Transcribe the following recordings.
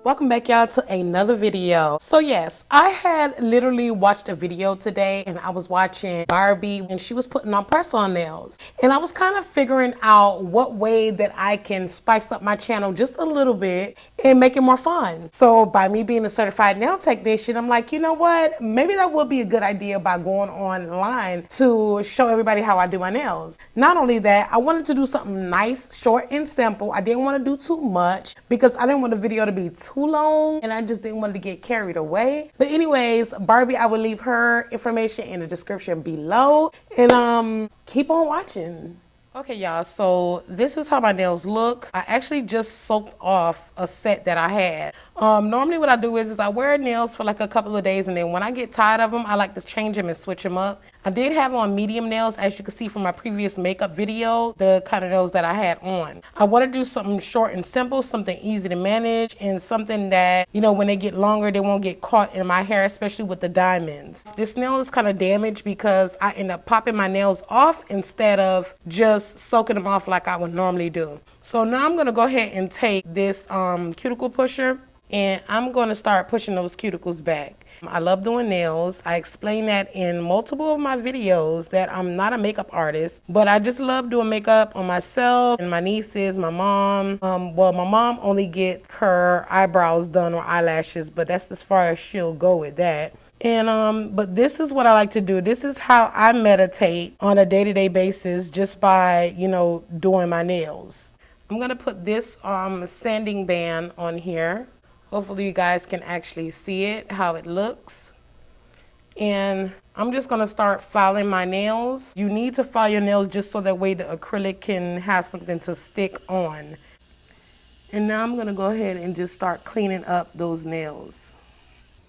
Welcome back, y'all, to another video. So yes, I had literally watched a video today and I was watching Barbie and she was putting on press-on nails. And I was kind of figuring out what way that I can spice up my channel just a little bit and make it more fun. So by me being a certified nail technician, I'm like, you know what? Maybe that would be a good idea by going online to show everybody how I do my nails. Not only that, I wanted to do something nice, short and simple. I didn't want to do too much because I didn't want the video to be too long and I just didn't want to get carried away. But anyways, Barbie, I will leave her information in the description below and keep on watching. Okay, y'all, so this is how my nails look. I actually just soaked off a set that I had. Normally what I do is I wear nails for like a couple of days and then when I get tired of them, I like to change them and switch them up. I did have on medium nails, as you can see from my previous makeup video, the kind of nails that I had on. I want to do something short and simple, something easy to manage, and something that, you know, when they get longer, they won't get caught in my hair, especially with the diamonds. This nail is kind of damaged because I end up popping my nails off instead of just soaking them off like I would normally do. So now I'm going to go ahead and take this cuticle pusher and I'm going to start pushing those cuticles back. I love doing nails. I explain that in multiple of my videos that I'm not a makeup artist, but I just love doing makeup on myself and my nieces, my mom. Well, my mom only gets her eyebrows done or eyelashes, but that's as far as she'll go with that. And but this is what I like to do. This is how I meditate on a day-to-day basis just by, you know, doing my nails. I'm gonna put this sanding band on here. Hopefully you guys can actually see it, how it looks. And I'm just gonna start filing my nails. You need to file your nails just so that way the acrylic can have something to stick on. And now I'm gonna go ahead and just start cleaning up those nails.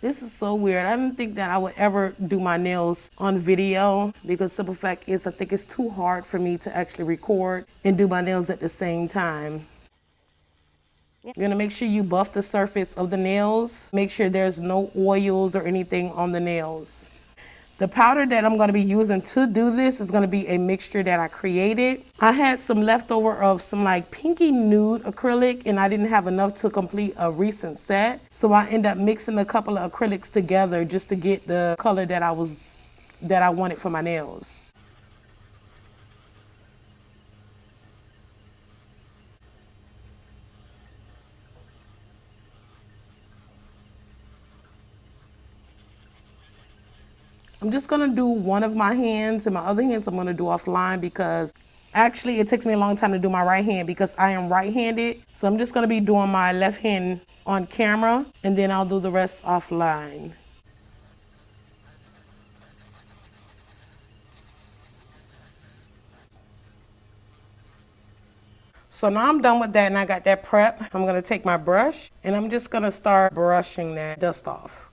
This is so weird. I didn't think that I would ever do my nails on video because simple fact is I think it's too hard for me to actually record and do my nails at the same time. You're gonna make sure you buff the surface of the nails. Make sure there's no oils or anything on the nails. The powder that I'm gonna be using to do this is gonna be a mixture that I created. I had some leftover of some like pinky nude acrylic and I didn't have enough to complete a recent set. So I ended up mixing a couple of acrylics together just to get the color that I wanted for my nails. I'm just gonna do one of my hands and my other hands I'm gonna do offline because actually it takes me a long time to do my right hand because I am right-handed. So I'm just gonna be doing my left hand on camera and then I'll do the rest offline. So now I'm done with that and I got that prep. I'm gonna take my brush and I'm just gonna start brushing that dust off.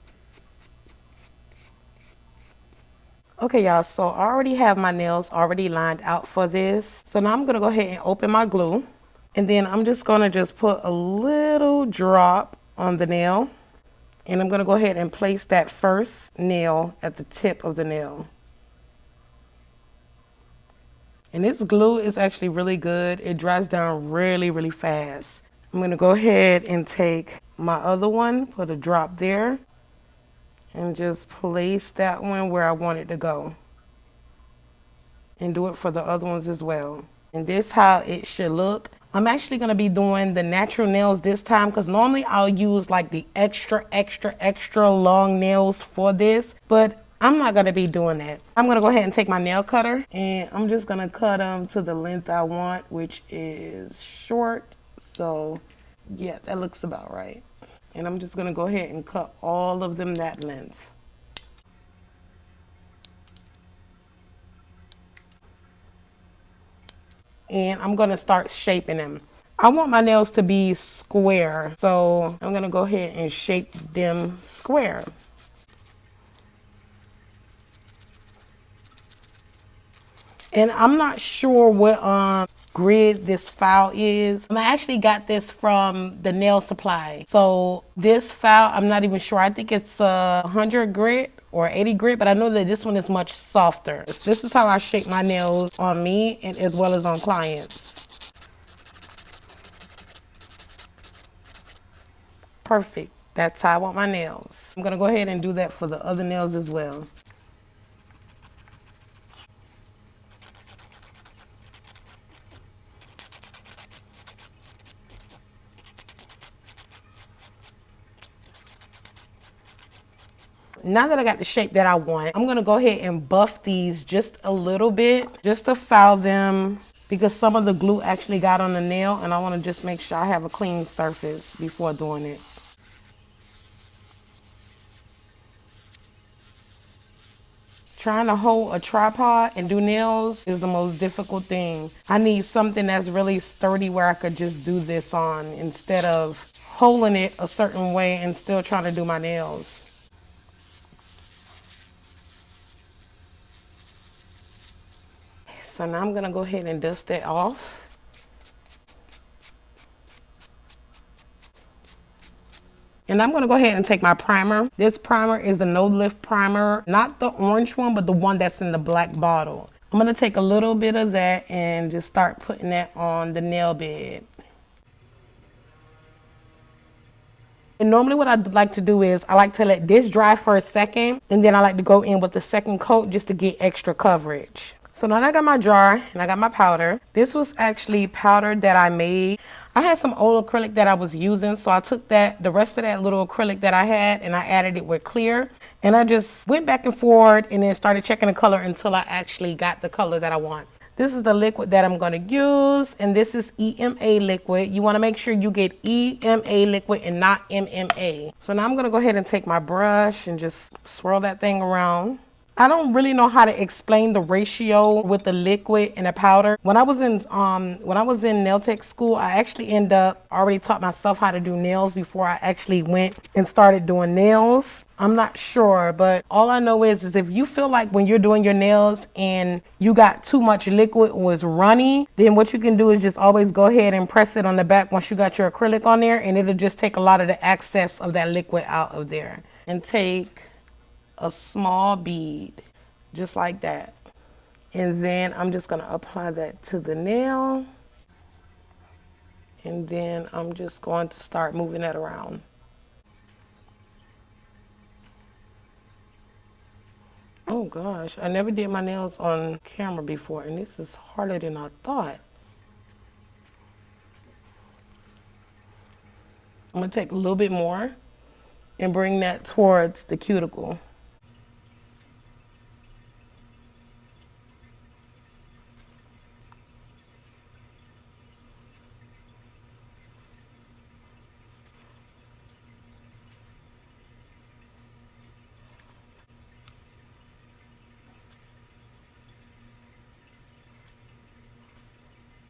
Okay, y'all, so I already have my nails already lined out for this. So now I'm gonna go ahead and open my glue. And then I'm just gonna just put a little drop on the nail. And I'm gonna go ahead and place that first nail at the tip of the nail. And this glue is actually really good. It dries down really, really fast. I'm gonna go ahead and take my other one, put a drop there. And just place that one where I want it to go. And do it for the other ones as well. And this is how it should look. I'm actually going to be doing the natural nails this time because normally I'll use like the extra long nails for this. But I'm not going to be doing that. I'm going to go ahead and take my nail cutter and I'm just going to cut them to the length I want, which is short. So yeah, that looks about right. And I'm just gonna go ahead and cut all of them that length. And I'm gonna start shaping them. I want my nails to be square, so I'm gonna go ahead and shape them square. And I'm not sure what grid this file is. I actually got this from the nail supply. So this file, I'm not even sure. I think it's 100 grit or 80 grit, but I know that this one is much softer. This is how I shape my nails on me and as well as on clients. Perfect. That's how I want my nails. I'm gonna go ahead and do that for the other nails as well. Now that I got the shape that I want, I'm gonna go ahead and buff these just a little bit, just to file them, because some of the glue actually got on the nail and I wanna just make sure I have a clean surface before doing it. Trying to hold a tripod and do nails is the most difficult thing. I need something that's really sturdy where I could just do this on instead of holding it a certain way and still trying to do my nails. So now I'm gonna go ahead and dust that off. And I'm gonna go ahead and take my primer. This primer is the No Lift primer, not the orange one, but the one that's in the black bottle. I'm gonna take a little bit of that and just start putting that on the nail bed. And normally what I like to do is I like to let this dry for a second, and then I like to go in with the second coat just to get extra coverage. So now that I got my jar and I got my powder, this was actually powder that I made. I had some old acrylic that I was using, so I took the rest of that little acrylic that I had and I added it with clear. And I just went back and forth and then started checking the color until I actually got the color that I want. This is the liquid that I'm going to use, and this is EMA liquid. You want to make sure you get EMA liquid and not MMA. So now I'm going to go ahead and take my brush and just swirl that thing around. I don't really know how to explain the ratio with the liquid and the powder. When I was in nail tech school, I actually already taught myself how to do nails before I actually went and started doing nails. I'm not sure, but all I know is if you feel like when you're doing your nails and you got too much liquid or it's runny, then what you can do is just always go ahead and press it on the back once you got your acrylic on there, and it'll just take a lot of the excess of that liquid out of there. And take a small bead, just like that. And then I'm just gonna apply that to the nail. And then I'm just going to start moving that around. Oh gosh, I never did my nails on camera before, and this is harder than I thought. I'm gonna take a little bit more and bring that towards the cuticle.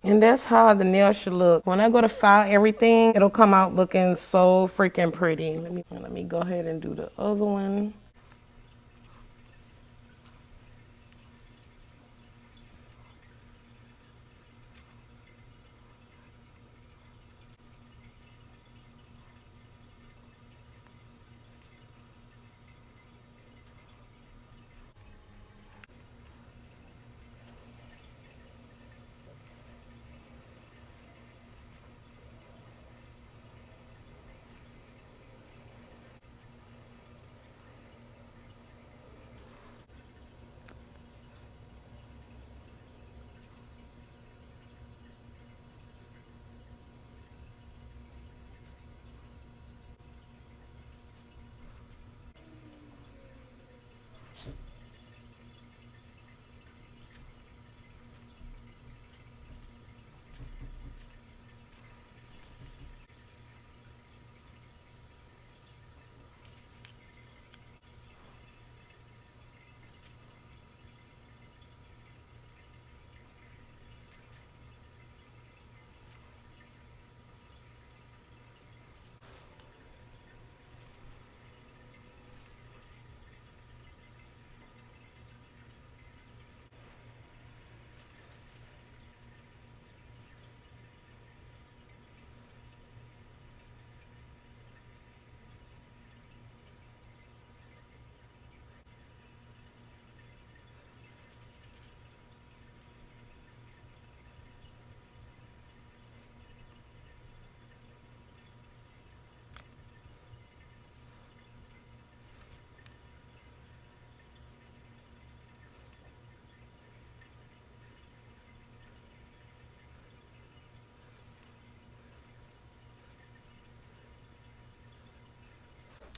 And that's how the nail should look. When I go to file everything, it'll come out looking so freaking pretty. Let me go ahead and do the other one.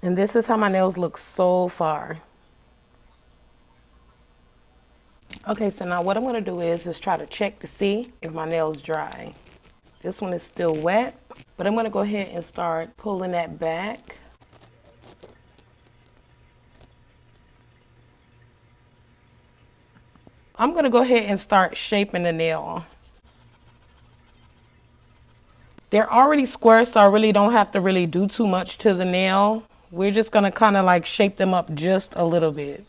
And this is how my nails look so far. Okay, so now what I'm gonna do is just try to check to see if my nail's dry. This one is still wet, but I'm gonna go ahead and start pulling that back. I'm gonna go ahead and start shaping the nail. They're already square, so I really don't have to really do too much to the nail. We're just gonna kind of like shape them up just a little bit.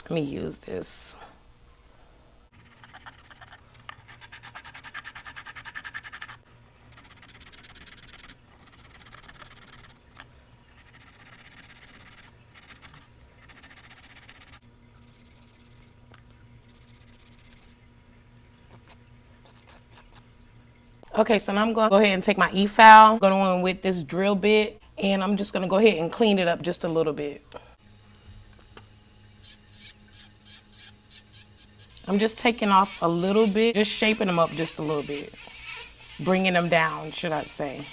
Let me use this. Okay, so now I'm gonna go ahead and take my E-file, going in with this drill bit, and I'm just gonna go ahead and clean it up just a little bit. I'm just taking off a little bit, just shaping them up just a little bit. Bringing them down, should I say.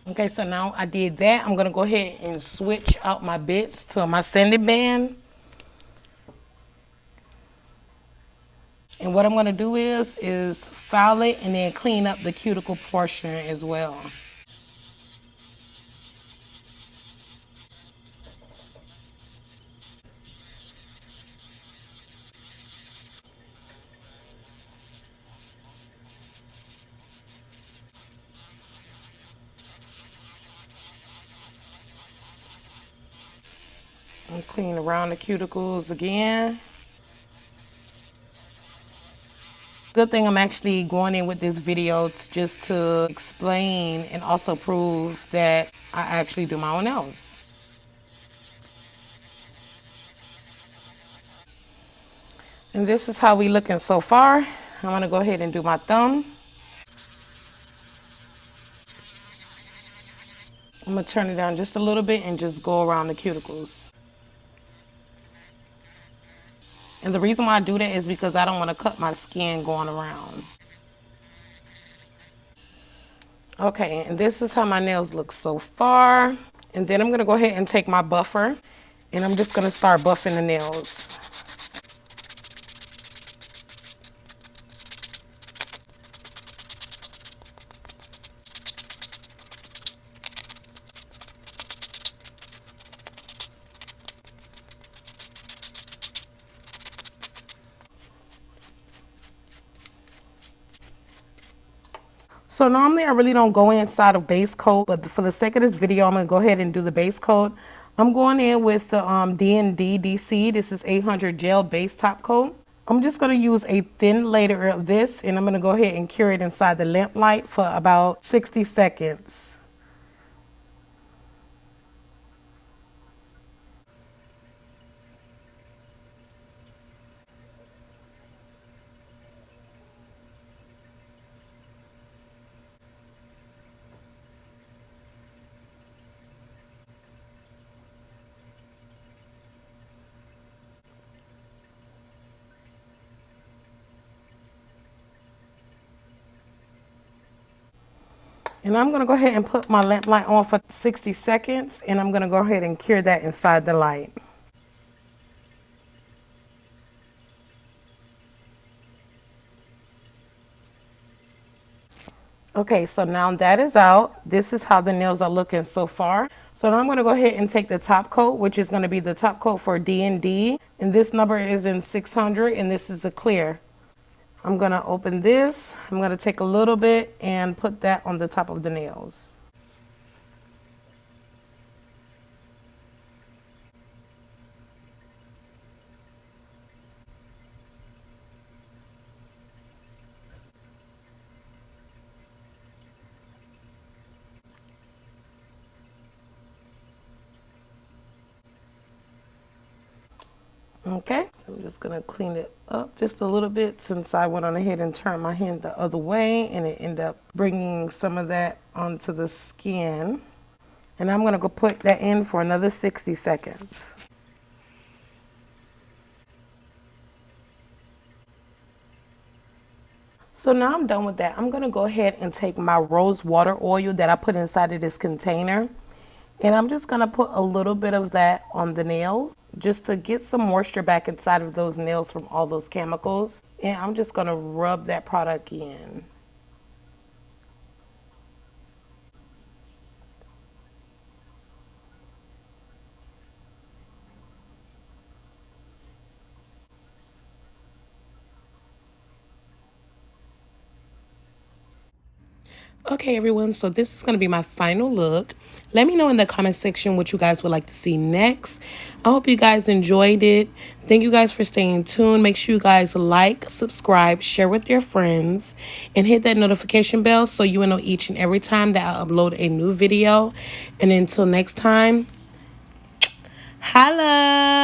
Okay, so now I did that. I'm gonna go ahead and switch out my bits to my sanding band. And what I'm gonna do is file it and then clean up the cuticle portion as well. And clean around the cuticles again. Good thing I'm actually going in with this video just to explain and also prove that I actually do my own nails. And this is how we looking so far. I'm gonna go ahead and do my thumb. I'm gonna turn it down just a little bit and just go around the cuticles. And the reason why I do that is because I don't want to cut my skin going around. Okay, and this is how my nails look so far. And then I'm gonna go ahead and take my buffer and I'm just gonna start buffing the nails. So normally I really don't go inside of base coat, but for the sake of this video, I'm gonna go ahead and do the base coat. I'm going in with the D&D DC. This is 800 gel base top coat. I'm just gonna use a thin layer of this and I'm gonna go ahead and cure it inside the lamp light for about 60 seconds. And I'm gonna go ahead and put my lamp light on for 60 seconds and I'm gonna go ahead and cure that inside the light. Okay, so now that is out. This is how the nails are looking so far. So now I'm gonna go ahead and take the top coat, which is gonna be the top coat for D&D. And this number is in 600 and this is a clear. I'm gonna open this. I'm gonna take a little bit and put that on the top of the nails. Okay, so I'm just gonna clean it up just a little bit since I went on ahead and turned my hand the other way and it ended up bringing some of that onto the skin. And I'm going to go put that in for another 60 seconds. So now I'm done with that. I'm going to go ahead and take my rose water oil that I put inside of this container. And I'm just going to put a little bit of that on the nails just to get some moisture back inside of those nails from all those chemicals. And I'm just going to rub that product in. Okay, everyone, so this is going to be my final look. Let me know in the comment section what you guys would like to see next. I hope you guys enjoyed it. Thank you guys for staying tuned. Make sure you guys like, subscribe, share with your friends, and hit that notification bell so you will know each and every time that I upload a new video. And until next time, holla!